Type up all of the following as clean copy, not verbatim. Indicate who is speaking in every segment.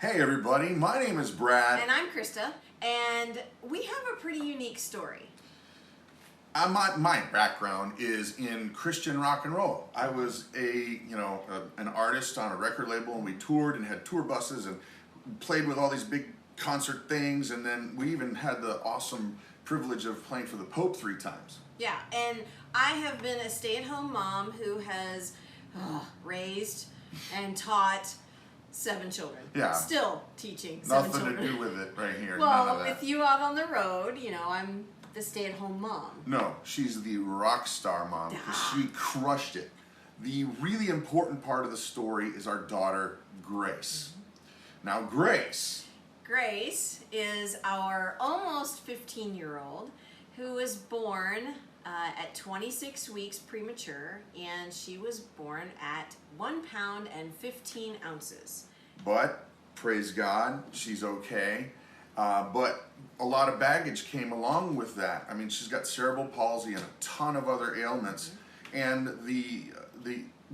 Speaker 1: Hey everybody, my name is Brad.
Speaker 2: And I'm Krista, and we have a pretty unique story.
Speaker 1: My background is in Christian rock and roll. I was an artist on a record label, and we toured and had tour buses and played with all these big concert things, and then we even had the awesome privilege of playing for the Pope 3 times.
Speaker 2: Yeah, and I have been a stay-at-home mom who has raised and taught 7 children.
Speaker 1: Yeah.
Speaker 2: Still teaching 7
Speaker 1: Nothing
Speaker 2: children.
Speaker 1: to do with it right here. None
Speaker 2: Well,
Speaker 1: of that.
Speaker 2: with you out on the road, I'm the stay-at-home mom.
Speaker 1: No, she's the rock star mom because she crushed it. The really important part of the story is our daughter, Grace. Now, Grace
Speaker 2: is our almost 15-year-old who was born at 26 weeks premature, and she was born at 1 pound and 15 ounces.
Speaker 1: But, praise God, she's okay. But a lot of baggage came along with that. I mean, she's got cerebral palsy and a ton of other ailments. And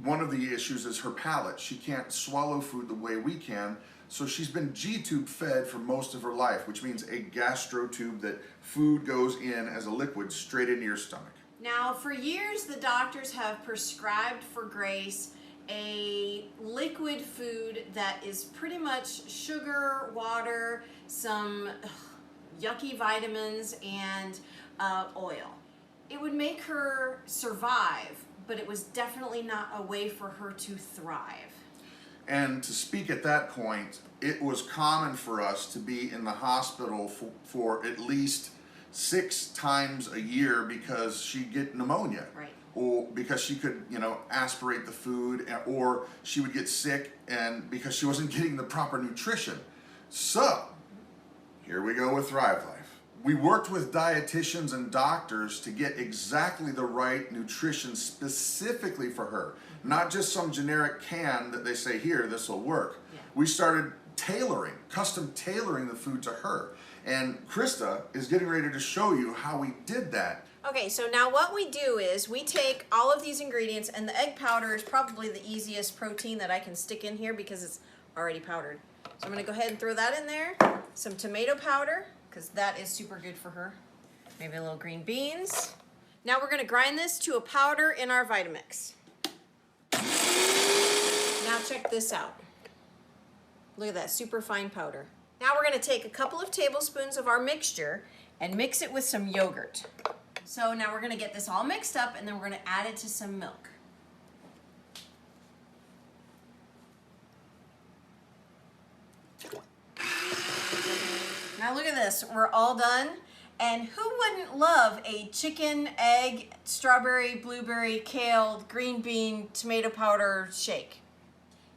Speaker 1: one of the issues is her palate. She can't swallow food the way we can. So she's been G-tube fed for most of her life, which means a gastro tube that food goes in as a liquid straight into your stomach.
Speaker 2: Now, for years, the doctors have prescribed for Grace a liquid food that is pretty much sugar, water, some yucky vitamins, and oil. It would make her survive, but it was definitely not a way for her to thrive.
Speaker 1: And to speak at that point, it was common for us to be in the hospital for at least 6 times a year because she'd get pneumonia.
Speaker 2: Right.
Speaker 1: Or because she could, aspirate the food, or she would get sick and because she wasn't getting the proper nutrition. So, here we go with Thrive Life. We worked with dietitians and doctors to get exactly the right nutrition specifically for her. Not just some generic can that they say, here, this will work.
Speaker 2: Yeah.
Speaker 1: We started custom tailoring the food to her. And Krista is getting ready to show you how we did that.
Speaker 2: Okay, so now what we do is we take all of these ingredients, and the egg powder is probably the easiest protein that I can stick in here because it's already powdered. So I'm going to go ahead and throw that in there. Some tomato powder, because that is super good for her. Maybe a little green beans. Now we're going to grind this to a powder in our Vitamix. Now check this out. Look at that super fine powder. Now we're going to take a couple of tablespoons of our mixture and mix it with some yogurt. So now we're going to get this all mixed up, and then we're going to add it to some milk. Now look at this, we're all done. And who wouldn't love a chicken, egg, strawberry, blueberry, kale, green bean, tomato powder shake?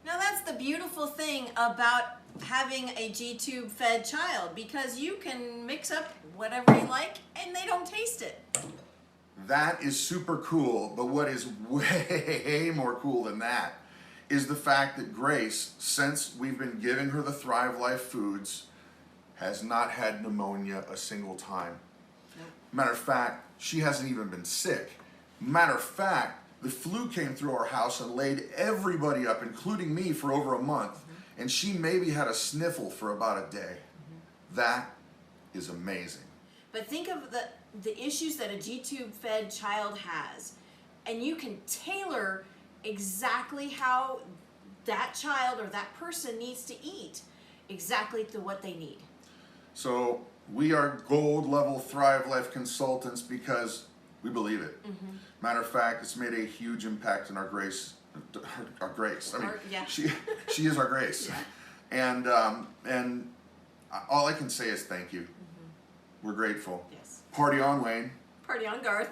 Speaker 2: Now that's the beautiful thing about having a G-tube fed child, because you can mix up whatever you like and they don't taste it.
Speaker 1: That is super cool, but what is way more cool than that is the fact that Grace, since we've been giving her the Thrive Life foods, has not had pneumonia a single time.
Speaker 2: Nope.
Speaker 1: Matter of fact, she hasn't even been sick. Matter of fact, the flu came through our house and laid everybody up, including me, for over a month. And she maybe had a sniffle for about a day. That is amazing.
Speaker 2: But think of the issues that a G-tube fed child has, and you can tailor exactly how that child or that person needs to eat, exactly to what they need.
Speaker 1: So we are gold level Thrive Life consultants because we believe it. Matter of fact, it's made a huge impact in our Grace. Our Grace. I mean,
Speaker 2: Yeah.
Speaker 1: she is our Grace.
Speaker 2: Yeah.
Speaker 1: And all I can say is thank you. We're grateful.
Speaker 2: Yes.
Speaker 1: Party on, Wayne.
Speaker 2: Party on, Garth.